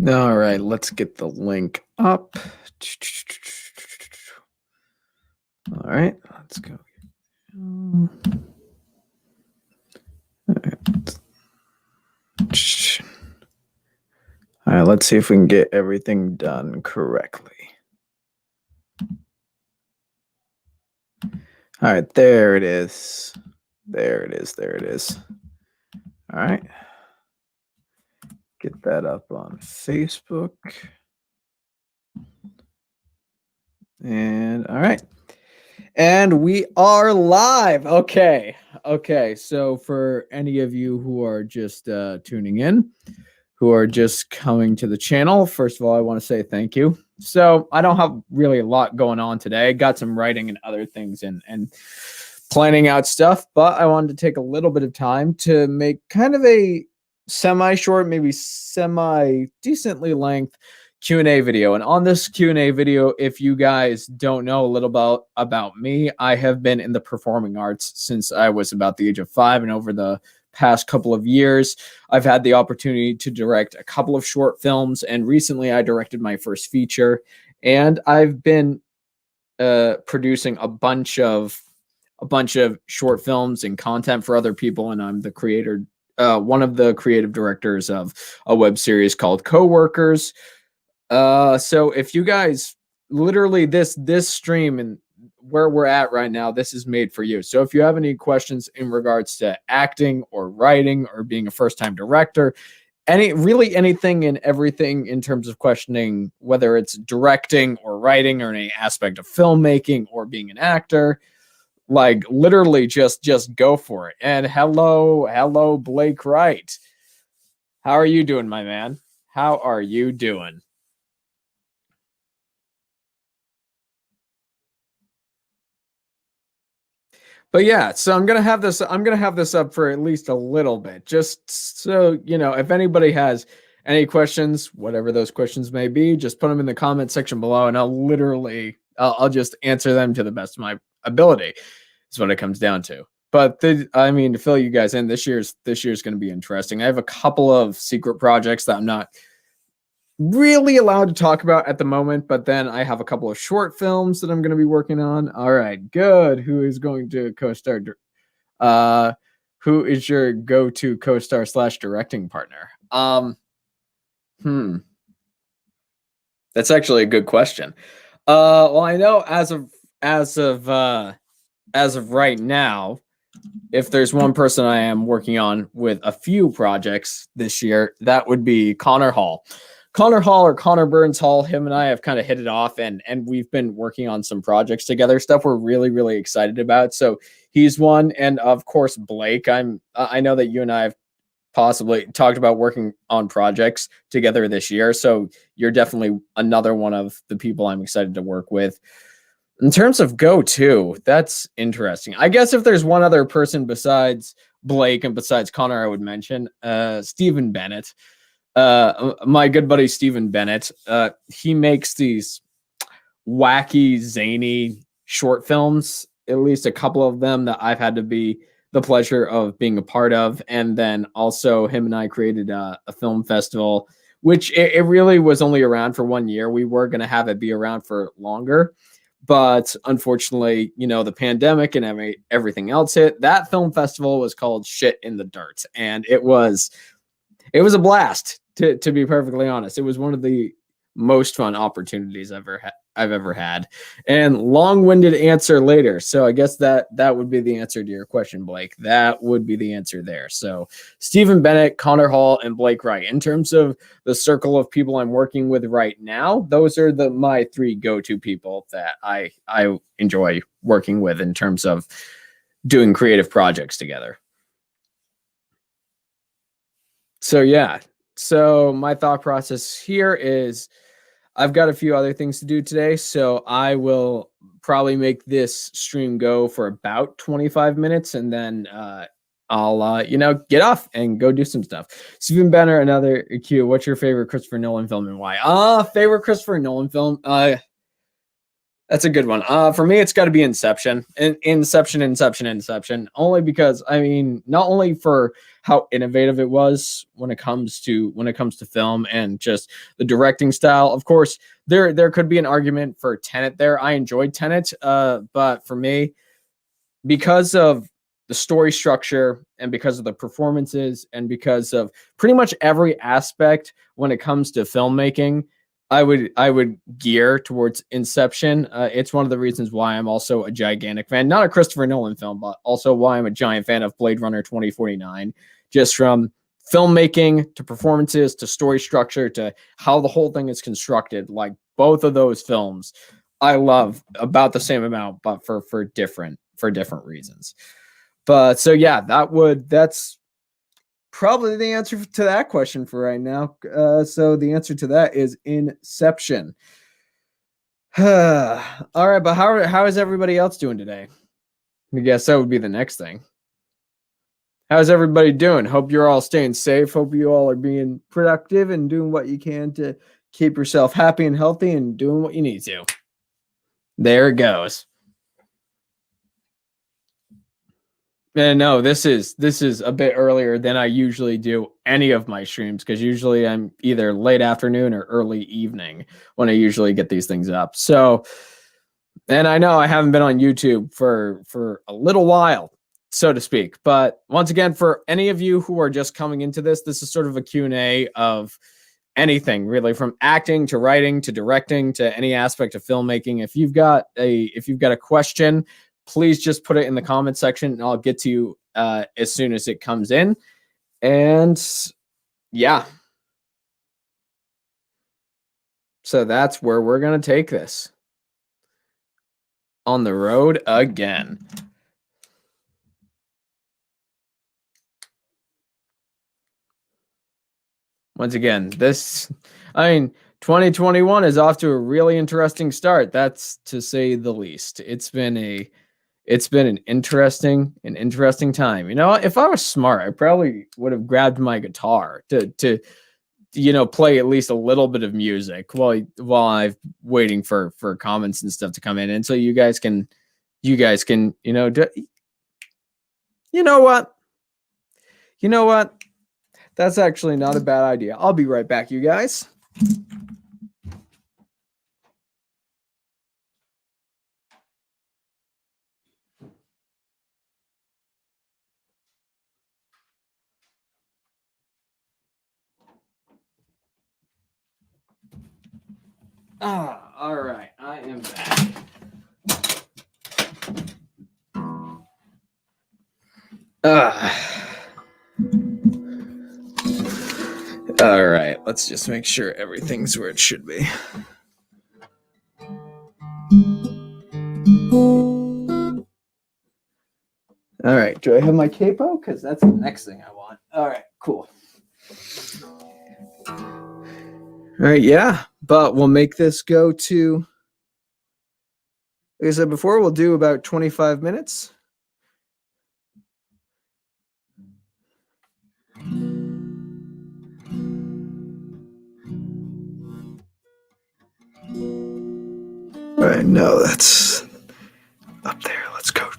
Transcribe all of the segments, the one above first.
All right, let's get the link up. All right, let's go. All right, let's see if we can get everything done correctly. All right, there it is. There it is. There it is. All right. Get that up on Facebook. And all right. And we are live. Okay. So for any of you who are just tuning in, who are just coming to the channel, first of all, I want to say thank you. So I don't have really a lot going on today. I got some writing and other things and planning out stuff, but I wanted to take a little bit of time to make kind of a semi-short, maybe semi-decently length Q&A video. And on this Q&A video, if you guys don't know a little about me, I have been in the performing arts since I was about the age of 5, and over the past couple of years, I've had the opportunity to direct a couple of short films, and recently I directed my first feature, and I've been producing a bunch of short films and content for other people, and I'm the creator, one of the creative directors of a web series called Coworkers. So if you guys, literally this stream and where we're at right now, this is made for you. So if you have any questions in regards to acting or writing or being a first-time director, anything and everything in terms of questioning, whether it's directing or writing or any aspect of filmmaking or being an actor, like literally just go for it. And hello, Blake Wright. How are you doing, my man? How are you doing? But yeah, so I'm gonna have this up for at least a little bit, just so you know, if anybody has any questions, whatever those questions may be, just put them in the comment section below, and I'll just answer them to the best of my ability. Is what it comes down to. But I mean, to fill you guys in, this year's going to be interesting. I have a couple of secret projects that I'm not really allowed to talk about at the moment, but then I have a couple of short films that I'm going to be working on. All right, good. Who is going to co-star? Who is your go-to co-star / directing partner? That's actually a good question. Well, I know as of right now, if there's one person I am working on with a few projects this year, that would be Connor Hall. Connor Hall, or Connor Burns Hall, him and I have kind of hit it off, and we've been working on some projects together, stuff we're really excited about. So he's one, and of course Blake. I know that you and I have possibly talked about working on projects together this year, so you're definitely another one of the people I'm excited to work with. In terms of go-to, that's interesting. I guess if there's one other person besides Blake and besides Connor I would mention, Stephen Bennett. My good buddy Stephen Bennett, he makes these wacky, zany short films, at least a couple of them that I've had to be the pleasure of being a part of. And then also him and I created a film festival, which it really was only around for 1 year. We were going to have it be around for longer, but unfortunately, you know, the pandemic and everything else hit. That film festival was called Shit in the Dirt, and it was a blast, to be perfectly honest. It was one of the most fun opportunities I've ever had. And long-winded answer later. So I guess that would be the answer to your question, Blake. That would be the answer there. So Stephen Bennett, Connor Hall, and Blake Wright. In terms of the circle of people I'm working with right now, those are my 3 go-to people that I enjoy working with in terms of doing creative projects together. So yeah, so my thought process here is I've got a few other things to do today, so I will probably make this stream go for about 25 minutes, and then I'll get off and go do some stuff. Stephen Benner, another Q. What's your favorite Christopher Nolan film and why? Favorite Christopher Nolan film? That's a good one. For me, it's got to be Inception. Inception. Only because I mean, not only for how innovative it was when it comes to film and just the directing style. Of course, there could be an argument for Tenet. There, I enjoyed Tenet, but for me, because of the story structure and because of the performances and because of pretty much every aspect when it comes to filmmaking, I would gear towards Inception. It's one of the reasons why I'm also a gigantic fan, not a Christopher Nolan film, but also why I'm a giant fan of Blade Runner 2049. Just from filmmaking to performances to story structure to how the whole thing is constructed, like both of those films, I love about the same amount, but for different reasons. But so yeah, that's probably the answer to that question for right now. So the answer to that is Inception. All right, but how is everybody else doing today? I guess that would be the next thing. How's everybody doing? Hope you're all staying safe. Hope you all are being productive and doing what you can to keep yourself happy and healthy and doing what you need to. There it goes. And no, this is a bit earlier than I usually do any of my streams because usually I'm either late afternoon or early evening when I usually get these things up. So, and I know I haven't been on YouTube for a little while, so to speak. But once again, for any of you who are just coming into this, this is sort of a Q&A of anything really, from acting to writing to directing to any aspect of filmmaking. If you've got a question, please just put it in the comment section and I'll get to you as soon as it comes in. And yeah, so that's where we're going to take this. On the road again. Once again, 2021 is off to a really interesting start. That's to say the least. It's been an interesting time. You know, if I was smart, I probably would have grabbed my guitar to play at least a little bit of music while I'm waiting for comments and stuff to come in, and so you guys can you know what, that's actually not a bad idea. I'll be right back, you guys. All right, I am back. All right, let's just make sure everything's where it should be. All right, do I have my capo? Because that's the next thing I want. All right, cool. All right, yeah, but we'll make this go to, like I said before, we'll do about 25 minutes. All right, no, that's up there. Let's go.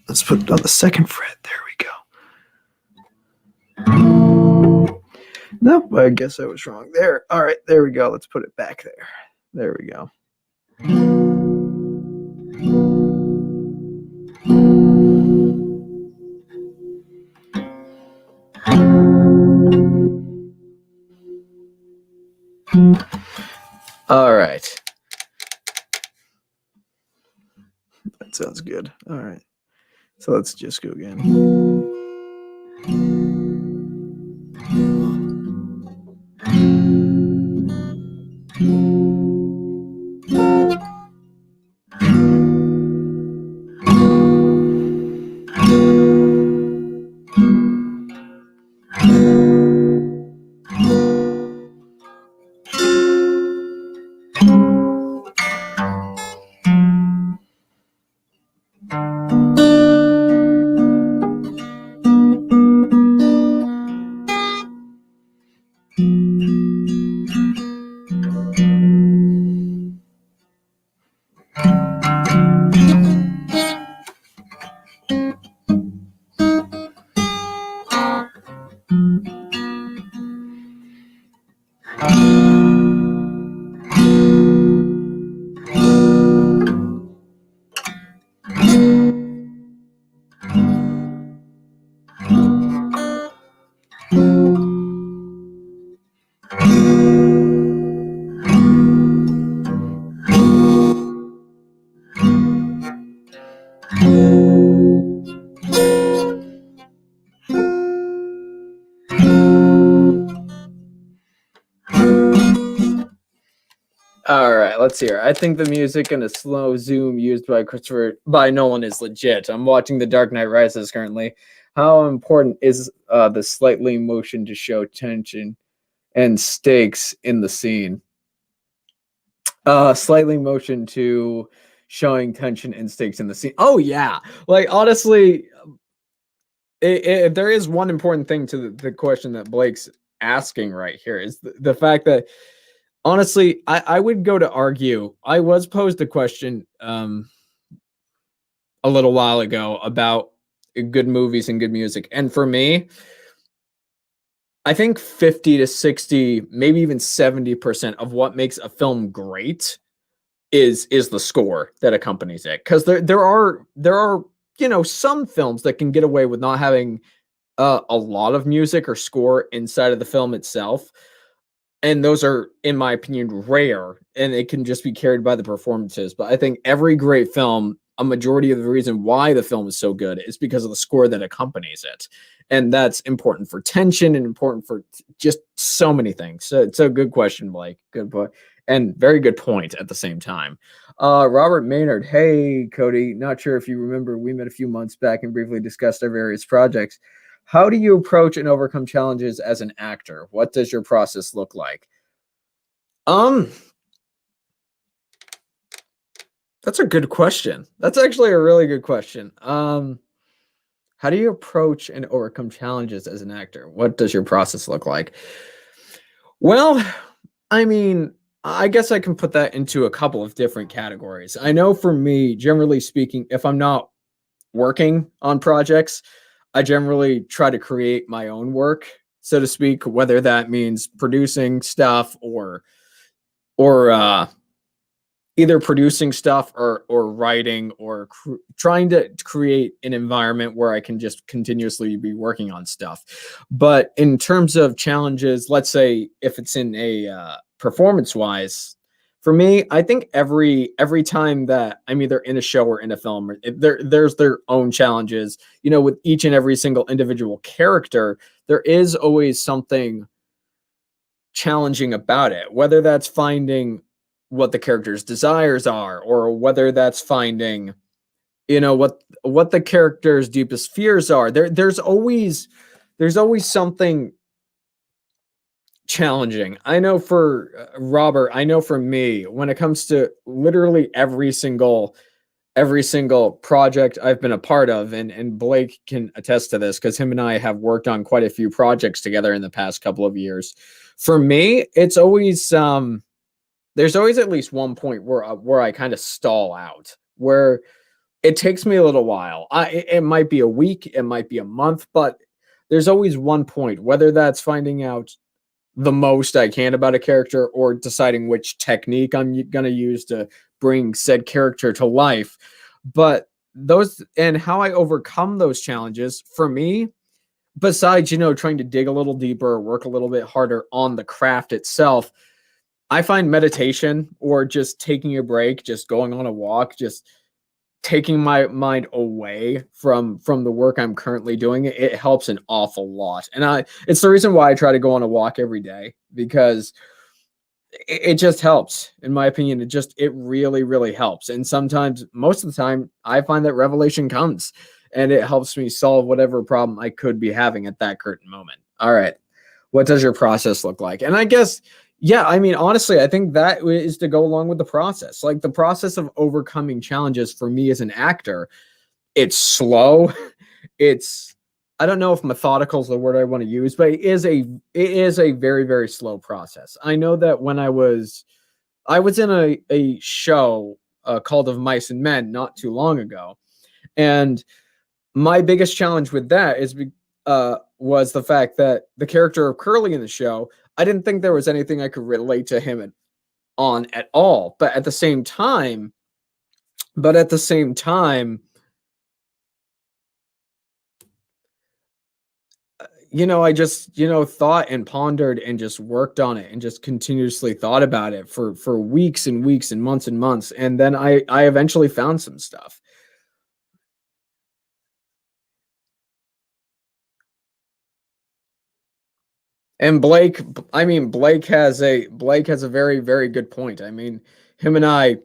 Let's put it on the second fret. There we go. Nope, I guess I was wrong. There. All right, there we go. Let's put it back there. There we go. All right. That sounds good. All right. So let's just go again. All right, let's hear. I think the music in a slow zoom used by Nolan is legit. I'm watching The Dark Knight Rises currently. How important is the slightly motion to show tension and stakes in the scene? Slightly motion to showing tension and stakes in the scene. Oh yeah, like honestly, there is one important thing to the question that Blake's asking right here is the fact that honestly, I would go to argue. I was posed a question a little while ago about good movies and good music. And for me, I think 50 to 60, maybe even 70% of what makes a film great is the score that accompanies it. Because there are some films that can get away with not having a lot of music or score inside of the film itself, and those are, in my opinion, rare, and it can just be carried by the performances. But I think every great film, a majority of the reason why the film is so good is because of the score that accompanies it, and that's important for tension and important for just so many things. So good question, Blake. Good point, and very good point at the same time. Robert Maynard, hey Cody, not sure if you remember, we met a few months back and briefly discussed our various projects. How do you approach and overcome challenges as an actor? What does your process look like? Um, that's a good question. That's actually a really good question. How do you approach and overcome challenges as an actor? What does your process look like? Well, I mean, I guess I can put that into a couple of different categories. I know for me, generally speaking, if I'm not working on projects, I generally try to create my own work, so to speak, whether that means producing stuff or either producing stuff or writing or trying to create an environment where I can just continuously be working on stuff. But in terms of challenges, let's say if it's in a performance wise, for me, I think every time that I'm either in a show or in a film, there's their own challenges. With each and every single individual character, there is always something challenging about it, whether that's finding what the character's desires are, or whether that's finding, what the character's deepest fears are. There's always something challenging. I know for Robert, I know for me, when it comes to literally every single project I've been a part of, and Blake can attest to this because him and I have worked on quite a few projects together in the past couple of years. For me, it's always there's always at least one point where I kind of stall out, where it takes me a little while. It might be a week, it might be a month, but there's always one point, whether that's finding out the most I can about a character or deciding which technique I'm going to use to bring said character to life. But those and how I overcome those challenges for me, besides, trying to dig a little deeper, work a little bit harder on the craft itself, I find meditation or just taking a break, just going on a walk, just taking my mind away from the work I'm currently doing, it helps an awful lot. And it's the reason why I try to go on a walk every day, because it just helps. In my opinion, it really, really helps. And sometimes, most of the time, I find that revelation comes and it helps me solve whatever problem I could be having at that current moment. All right. What does your process look like? And I guess, yeah, I mean, honestly, I think that is to go along with the process. Like, the process of overcoming challenges for me as an actor, it's slow. It's, I don't know if methodical is the word I want to use, but it is a very, very slow process. I know that when I was in a show called Of Mice and Men not too long ago, and my biggest challenge with that was the fact that the character of Curly in the show, I didn't think there was anything I could relate to him on at all. But at the same time, I just, thought and pondered and just worked on it and just continuously thought about it for weeks and weeks and months. And then I eventually found some stuff. And Blake has a very, very good point. I mean, him and I,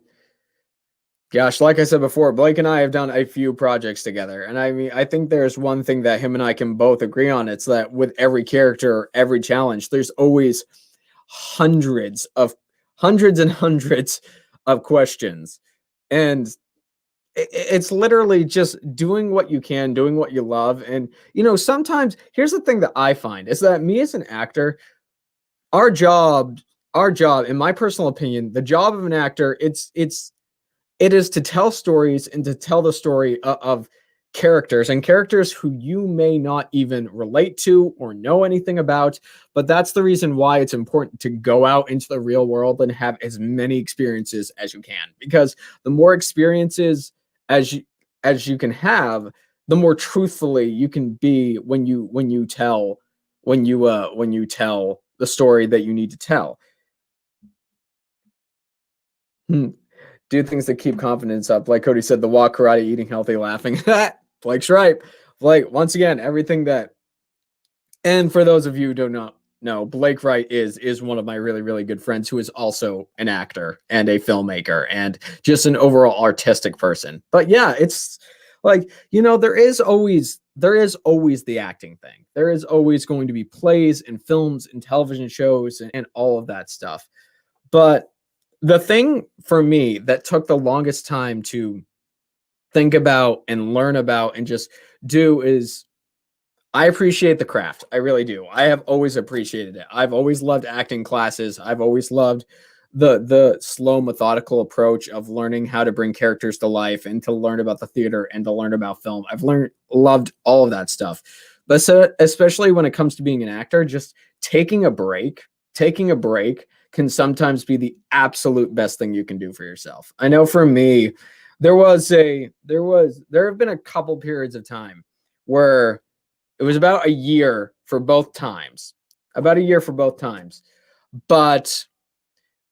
gosh, like I said before, Blake and I have done a few projects together. And I mean, I think there's one thing that him and I can both agree on. It's that with every character, every challenge, there's always hundreds of hundreds and hundreds of questions. And it's literally just doing what you can, doing what you love. And, sometimes here's the thing that I find is that me as an actor, our job, in my personal opinion, the job of an actor, it is to tell stories and to tell the story of characters and characters who you may not even relate to or know anything about. But that's the reason why it's important to go out into the real world and have as many experiences as you can, because the more experiences as you can have, the more truthfully you can be when you tell the story that you need to tell. Hmm. Do things that keep confidence up. Like Cody said, the walk, karate, eating healthy, laughing. Blake's right. Blake, once again, everything that, and for those of you who do not know, Blake Wright is one of my really, really good friends who is also an actor and a filmmaker and just an overall artistic person. But yeah, it's like, there is always the acting thing. There is always going to be plays and films and television shows and all of that stuff. But the thing for me that took the longest time to think about and learn about and just do is I appreciate the craft. I really do. I have always appreciated it. I've always loved acting classes. I've always loved the slow methodical approach of learning how to bring characters to life and to learn about the theater and to learn about film. I've loved all of that stuff. But so, especially when it comes to being an actor, just taking a break can sometimes be the absolute best thing you can do for yourself. I know for me, there have been a couple periods of time where it was about a year for both times. About a year for both times. But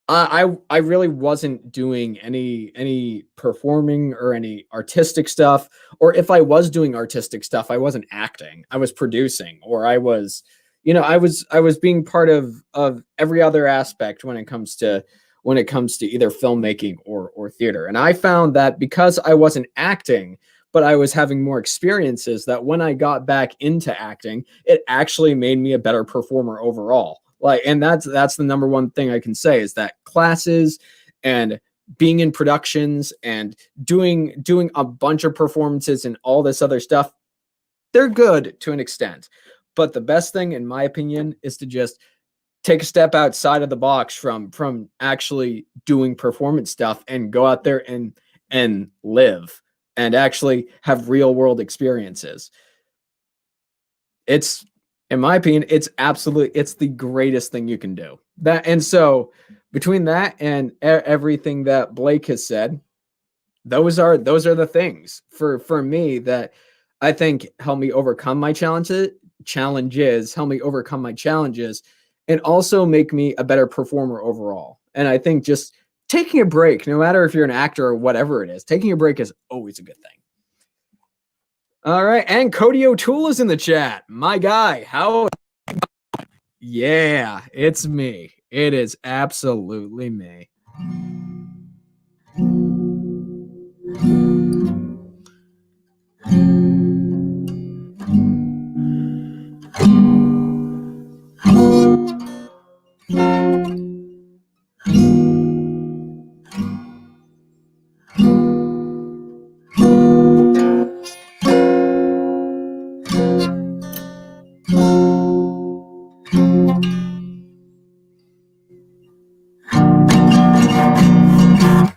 I really wasn't doing any performing or any artistic stuff. Or if I was doing artistic stuff, I wasn't acting. I was producing, or I was being part of every other aspect when it comes to either filmmaking or theater. And I found that because I wasn't acting, but I was having more experiences, that when I got back into acting, it actually made me a better performer overall. Like, and that's the number one thing I can say is that classes and being in productions and doing a bunch of performances and all this other stuff, they're good to an extent. But the best thing, in my opinion, is to just take a step outside of the box from actually doing performance stuff and go out there and live and actually have real world experiences. It's, in my opinion, it's the greatest thing you can do. That, and so between that and everything that Blake has said, those are the things for me that I think help me overcome my help me overcome my challenges, and also make me a better performer overall. And I think just taking a break, no matter if you're an actor or whatever it is, taking a break is always a good thing. All right, and Cody O'Toole is in the chat. My guy, how? Yeah, it's me. It is absolutely me.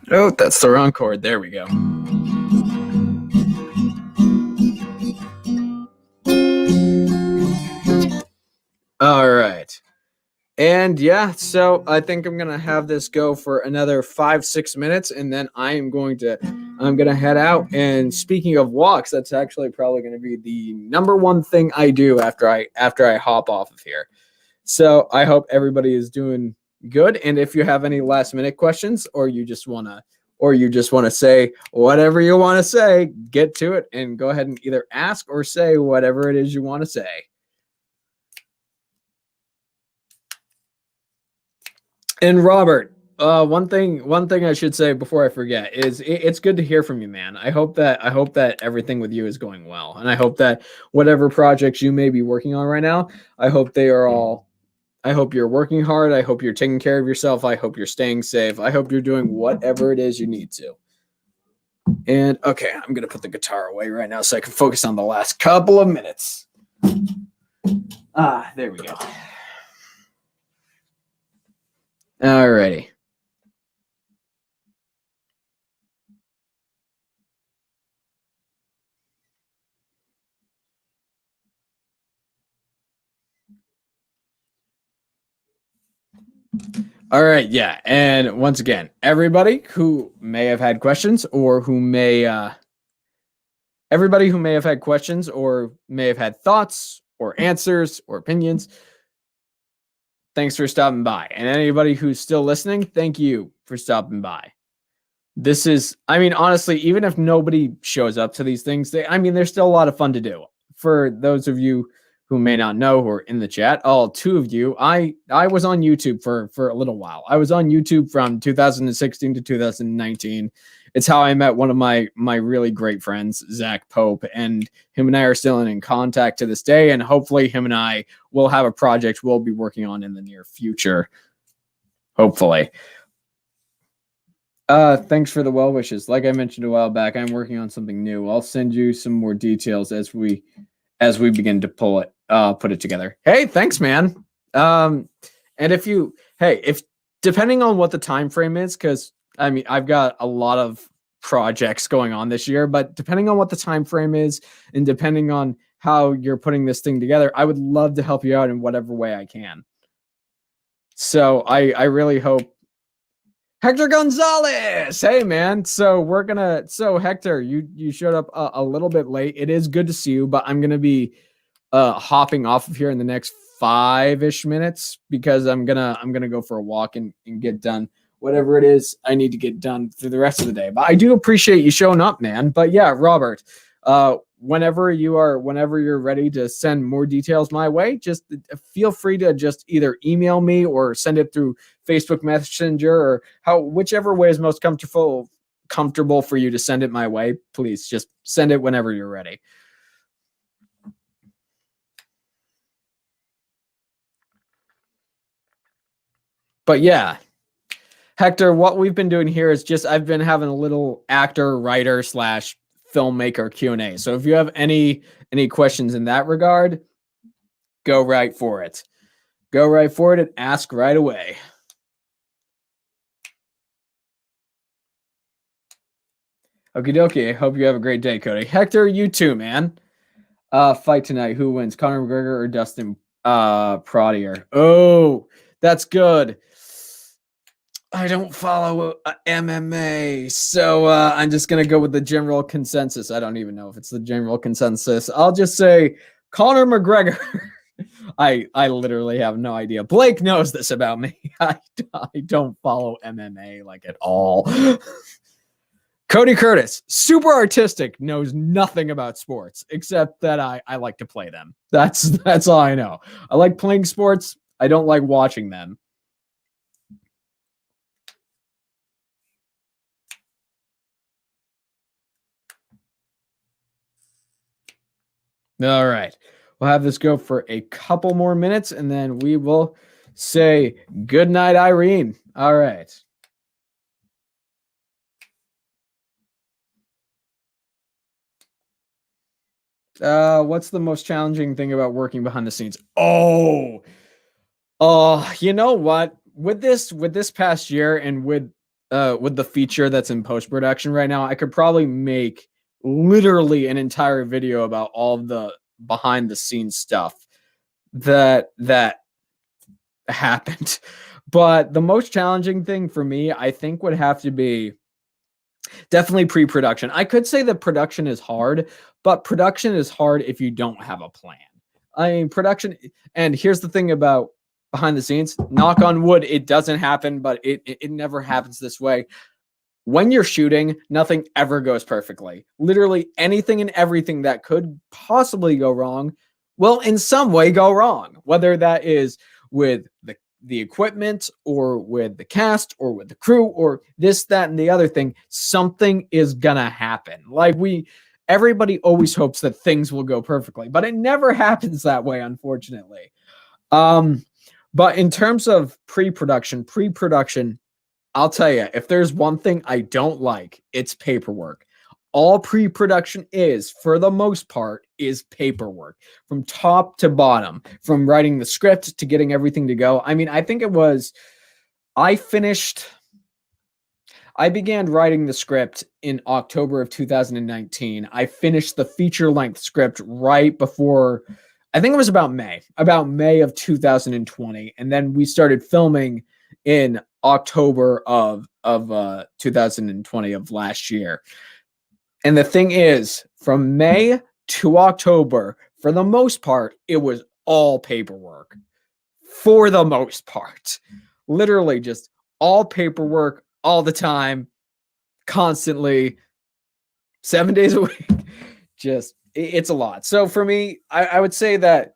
Oh, that's the wrong chord. There we go. All right. And yeah, so I think I'm going to have this go for another 5-6 minutes, and then I am going to I'm going to head out. And speaking of walks, that's actually probably going to be the number one thing I do after I hop off of here. So I hope everybody is doing good. And if you have any last minute questions, or you just want to say whatever you want to say, get to it and go ahead and either ask or say whatever it is you want to say. And Robert, one thing I should say before I forget is it's good to hear from you, man. I hope that everything with you is going well, and I hope that whatever projects you may be working on right now, I hope you're working hard. I hope you're taking care of yourself. I hope you're staying safe. I hope you're doing whatever it is you need to. And okay, I'm gonna put the guitar away right now so I can focus on the last couple of minutes. There we go. Alrighty. All right, yeah. And once again, everybody who may have had questions or who may have had thoughts or answers or opinions, thanks for stopping by. And anybody who's still listening, thank you for stopping by. This is, I mean, honestly, even if nobody shows up to these things, they're still a lot of fun to do. For those of you who may not know who are in the chat, all two of you, I was on YouTube for a little while. I was on YouTube from 2016 to 2019. It's how I met one of my really great friends, Zach Pope, and him and I are still in contact to this day. And hopefully him and I will have a project we'll be working on in the near future. Hopefully. Thanks for the well wishes. Like I mentioned a while back, I'm working on something new. I'll send you some more details as we begin to put it together. Hey, thanks, man. And if depending on what the time frame is, because I've got a lot of projects going on this year, but depending on what the time frame is and depending on how you're putting this thing together, I would love to help you out in whatever way I can. So I really hope. Hector Gonzalez, hey man. So Hector, you showed up a little bit late. It is good to see you, but I'm gonna be hopping off of here in the next 5-ish minutes because I'm gonna go for a walk and get done whatever it is I need to get done through the rest of the day. But I do appreciate you showing up, man. But yeah, Robert, whenever you're ready to send more details my way, just feel free to just either email me or send it through Facebook Messenger or whichever way is most comfortable for you to send it my way. Please just send it whenever you're ready. But yeah, Hector, what we've been doing here is I've been having a little actor, writer / filmmaker Q&A. So if you have any questions in that regard, go right for it. Go right for it and ask right away. Okie dokie. I hope you have a great day, Cody. Hector, you too, man. Fight tonight. Who wins, Conor McGregor or Dustin Poirier? Oh, that's good. I don't follow MMA, so I'm just going to go with the general consensus. I don't even know if it's the general consensus. I'll just say Conor McGregor. I literally have no idea. Blake knows this about me. I don't follow MMA like at all. Cody Curtis, super artistic, knows nothing about sports except that I like to play them. That's all I know. I like playing sports. I don't like watching them. All right. We'll have this go for a couple more minutes and then we will say good night, Irene. All right. What's the most challenging thing about working behind the scenes? Oh, you know what? With this past year and with the feature that's in post-production right now, I could probably make literally an entire video about all of the behind the scenes stuff that happened. But the most challenging thing for me, I think, would have to be Definitely pre-production. I could say that production is hard, but production is hard if you don't have a plan. I mean, production, and here's the thing about behind the scenes, knock on wood, it doesn't happen, but it never happens this way. When you're shooting, nothing ever goes perfectly. Literally anything and everything that could possibly go wrong will in some way go wrong, whether that is with the equipment or with the cast or with the crew or this, that, and the other thing. Something is gonna happen. Like everybody always hopes that things will go perfectly, but it never happens that way, unfortunately. But in terms of pre-production, I'll tell you, if there's one thing I don't like, it's paperwork. All pre-production is, for the most part, is paperwork from top to bottom, from writing the script to getting everything to go. I mean, I think it was, I began writing the script in October of 2019. I finished the feature-length script right before, I think it was about May of 2020. And then we started filming in October of 2020 of last year. And the thing is, from May to October, for the most part, it was all paperwork. For the most part. Literally just all paperwork all the time, constantly, 7 days a week. Just, it's a lot. So for me, I would say that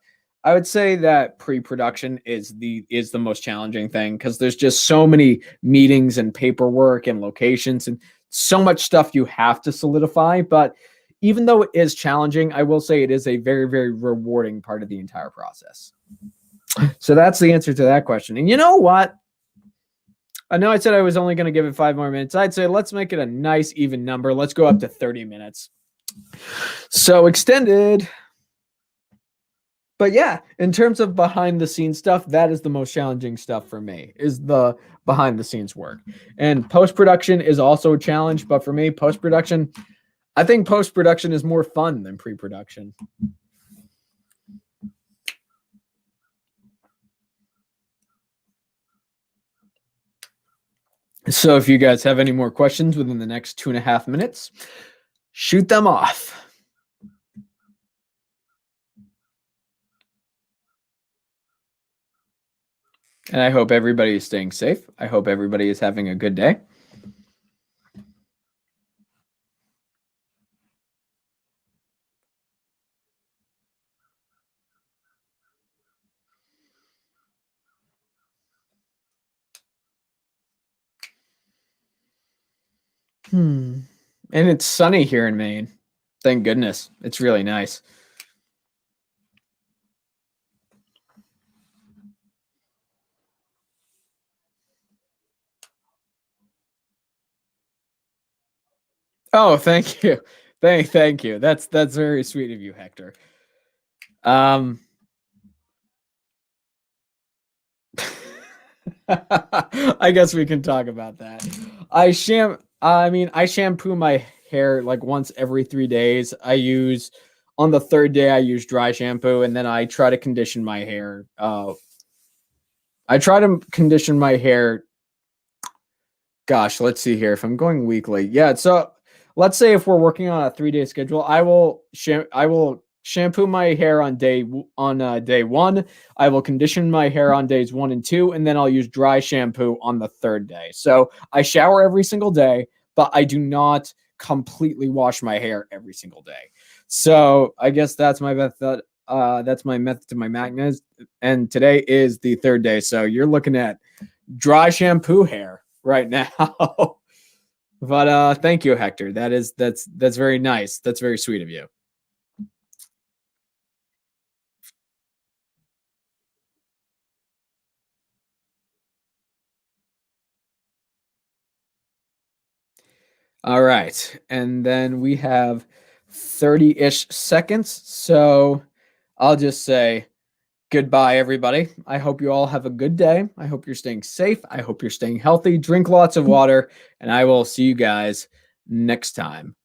pre-production is the most challenging thing, because there's just so many meetings and paperwork and locations and so much stuff you have to solidify. But even though it is challenging, I will say it is a very, very rewarding part of the entire process. So that's the answer to that question. And you know what? I know I said I was only going to give it 5 more minutes. I'd say let's make it a nice even number. Let's go up to 30 minutes. So extended. But yeah, in terms of behind the scenes stuff, that is the most challenging stuff for me, is the behind the scenes work. And post-production is also a challenge, but for me, post-production, I think post-production is more fun than pre-production. So if you guys have any more questions within the next 2.5 minutes, shoot them off. And I hope everybody is staying safe. I hope everybody is having a good day. And it's sunny here in Maine. Thank goodness. It's really nice. Oh, thank you. Thank you. That's very sweet of you, Hector. I guess we can talk about that. I shampoo my hair like once every 3 days. On the 3rd day I use dry shampoo, and then I try to condition my hair. Gosh, let's see here. If I'm going weekly. Yeah, so let's say if we're working on a 3-day schedule, I will shampoo my hair on day 1. I will condition my hair on days 1 and 2, and then I'll use dry shampoo on the 3rd day. So I shower every single day, but I do not completely wash my hair every single day. So I guess that's my method. That's my method to my madness. And today is the 3rd day, so you're looking at dry shampoo hair right now. But thank you, Hector. That's very nice. That's very sweet of you. All right. And then we have 30-ish seconds. So I'll just say goodbye, everybody. I hope you all have a good day. I hope you're staying safe. I hope you're staying healthy. Drink lots of water. And I will see you guys next time.